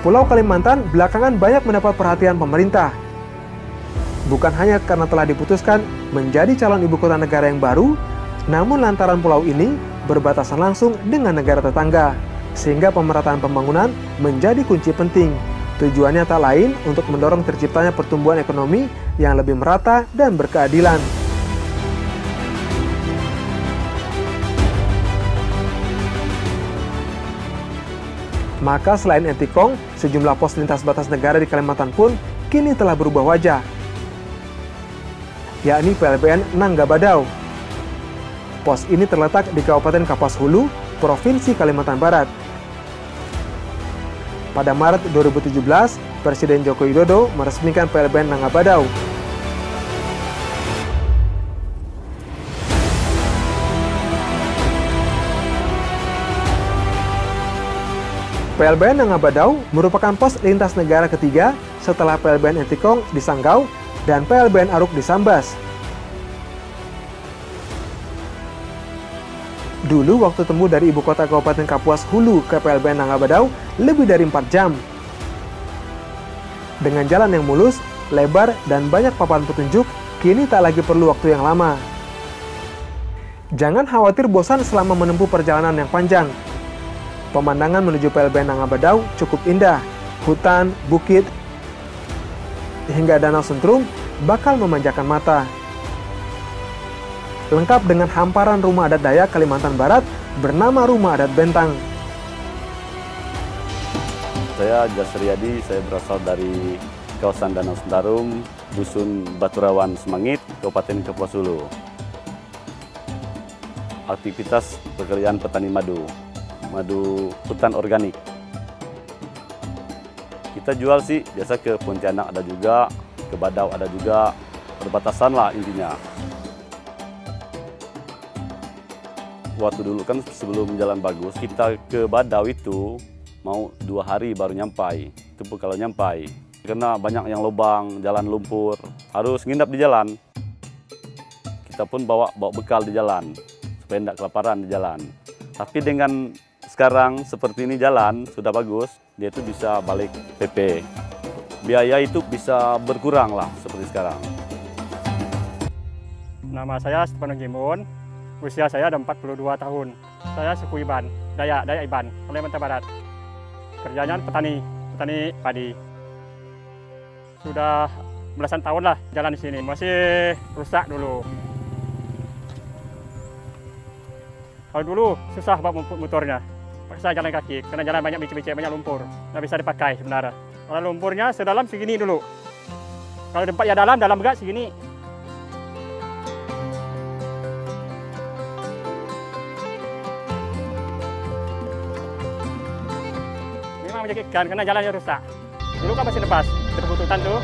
Pulau Kalimantan belakangan banyak mendapat perhatian pemerintah. Bukan hanya karena telah diputuskan menjadi calon ibu kota negara yang baru, namun lantaran pulau ini berbatasan langsung dengan negara tetangga, sehingga pemerataan pembangunan menjadi kunci penting. Tujuannya tak lain untuk mendorong terciptanya pertumbuhan ekonomi yang lebih merata dan berkeadilan. Maka selain Entikong, sejumlah pos lintas batas negara di Kalimantan pun kini telah berubah wajah, yakni PLBN Nanggabadau. Pos ini terletak di Kabupaten Kapuas Hulu, Provinsi Kalimantan Barat. Pada Maret 2017, Presiden Joko Widodo meresmikan PLBN Nanggabadau. PLBN Nanggabadau merupakan pos lintas negara ketiga setelah PLBN Entikong di Sanggau dan PLBN Aruk di Sambas. Dulu waktu tempuh dari ibu kota Kabupaten Kapuas Hulu ke PLBN Nanggabadau lebih dari 4 jam. Dengan jalan yang mulus, lebar, dan banyak papan petunjuk, kini tak lagi perlu waktu yang lama. Jangan khawatir bosan selama menempuh perjalanan yang panjang. Pemandangan menuju PLBN Nanggabadau cukup indah. Hutan, bukit, hingga danau Sentrum bakal memanjakan mata. Lengkap dengan hamparan rumah adat Dayak Kalimantan Barat bernama Rumah Adat Bentang. Saya Jasriyadi, saya berasal dari kawasan Danau Sentarum, Dusun Baturawan Semangit, Kabupaten Kapuas Hulu. Aktivitas pekerjaan petani madu hutan organik. Kita jual sih biasa ke Pontianak ada juga, ke Badau ada juga, perbatasan lah intinya. Waktu dulu kan sebelum jalan bagus, kita ke Badau itu mau 2 hari baru nyampai. Itu pun kalau nyampai, karena banyak yang lubang, jalan lumpur, harus nginap di jalan. Kita pun bawa bekal di jalan, supaya tidak kelaparan di jalan. Tapi dengan sekarang seperti ini jalan sudah bagus, dia itu bisa balik PP. Biaya itu bisa berkurang lah seperti sekarang. Nama saya Stefano Gimun, usia saya ada 42 tahun. Saya suku Iban, Dayak Iban, Kalimantan Barat. Kerjanya petani padi. Sudah belasan tahun lah jalan di sini, masih rusak dulu. Kalau dulu susah bawa motornya. Paksa jalan kaki, karena jalan banyak becek-becek, banyak lumpur. Nggak bisa dipakai sebenarnya. Kalau lumpurnya sedalam segini dulu. Kalau tempat ya dalam enggak segini. Memang menyakitkan karena jalannya rusak. Dulu kan masih lepas, berbututan tuh.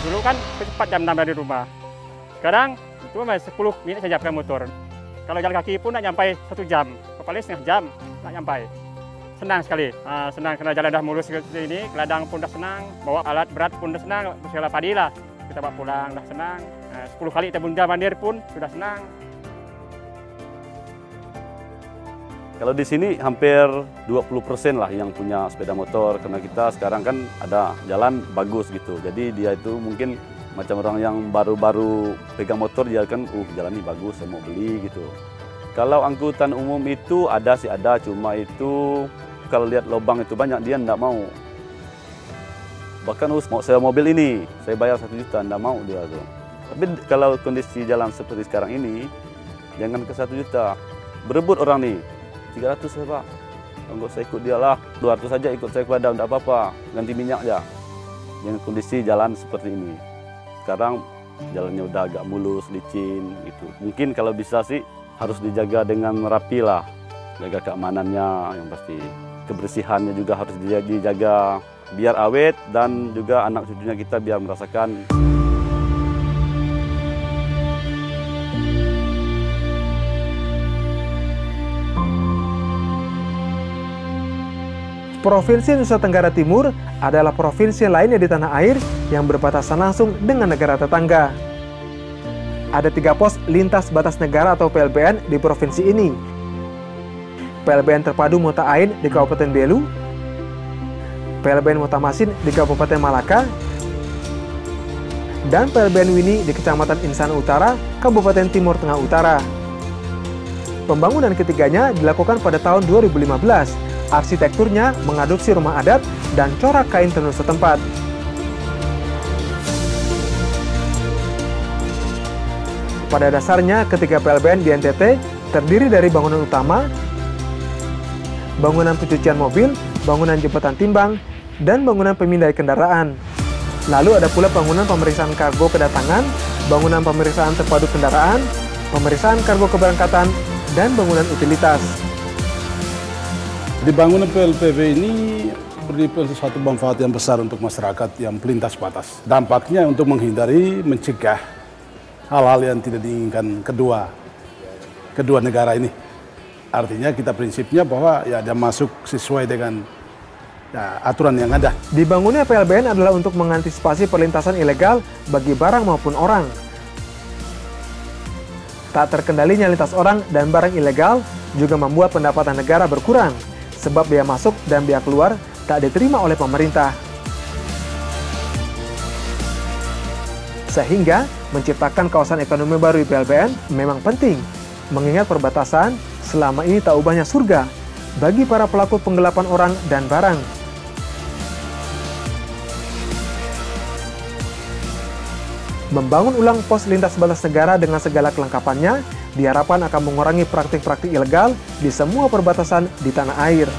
Dulu kan 4 jam dari rumah. Sekarang itu masih 10 menit saja pakai motor. Kalau jalan kaki pun nak nyampai 1 jam, paling setengah jam nak nyampai. Senang sekali, senang karena jalan dah mulus seperti ini, ladang pun dah senang, bawa alat berat pun dah senang, segala padi lah. Kita bawa pulang dah senang, 10 kali kita bunda mandir pun sudah senang. Kalau di sini hampir 20% lah yang punya sepeda motor, karena kita sekarang kan ada jalan bagus gitu. Jadi dia itu mungkin macam orang yang baru-baru pegang motor, dia kan jalan ini bagus, saya mau beli gitu. Kalau angkutan umum itu ada sih ada, cuma itu kalau lihat lubang itu banyak dia enggak mau. Bahkan mau sewa mobil ini, saya bayar 1 juta, enggak mau dia tuh. Tapi kalau kondisi jalan seperti sekarang ini, jangan ke 1 juta, berebut orang nih. 300 ya Pak, enggak saya ikut dia lah, 200 saja ikut saya ke Badau, enggak apa-apa, ganti minyak aja. Dengan kondisi jalan seperti ini. Sekarang jalannya udah agak mulus, licin gitu. Mungkin kalau bisa sih harus dijaga dengan rapi lah, jaga keamanannya yang pasti. Kebersihannya juga harus dijaga, biar awet dan juga anak cucunya kita biar merasakan. Provinsi Nusa Tenggara Timur adalah provinsi lainnya di tanah air yang berbatasan langsung dengan negara tetangga. Ada 3 pos lintas batas negara atau PLBN di provinsi ini. PLBN Terpadu Mota Ain di Kabupaten Belu, PLBN Mota Masin di Kabupaten Malaka, dan PLBN Wini di Kecamatan Insana Utara, Kabupaten Timur Tengah Utara. Pembangunan ketiganya dilakukan pada tahun 2015. Arsitekturnya mengadopsi rumah adat dan corak kain tenun setempat. Pada dasarnya, ketiga PLBN di NTT terdiri dari bangunan utama, bangunan pencucian mobil, bangunan jembatan timbang, dan bangunan pemindai kendaraan. Lalu ada pula bangunan pemeriksaan kargo kedatangan, bangunan pemeriksaan terpadu kendaraan, pemeriksaan kargo keberangkatan, dan bangunan utilitas. Di bangunan PLPB ini beri suatu manfaat yang besar untuk masyarakat yang pelintas batas. Dampaknya untuk menghindari, mencegah hal-hal yang tidak diinginkan kedua negara ini. Artinya kita prinsipnya bahwa ya dia masuk sesuai dengan aturan yang ada. Dibangunnya PLBN adalah untuk mengantisipasi perlintasan ilegal bagi barang maupun orang. Tak terkendalinya lintas orang dan barang ilegal juga membuat pendapatan negara berkurang, sebab biaya masuk dan biaya keluar tak diterima oleh pemerintah. Sehingga menciptakan kawasan ekonomi baru di PLBN memang penting, mengingat perbatasan selama ini tak ubahnya surga bagi para pelaku penggelapan orang dan barang. Membangun ulang pos lintas batas negara dengan segala kelengkapannya diharapkan akan mengurangi praktik-praktik ilegal di semua perbatasan di tanah air.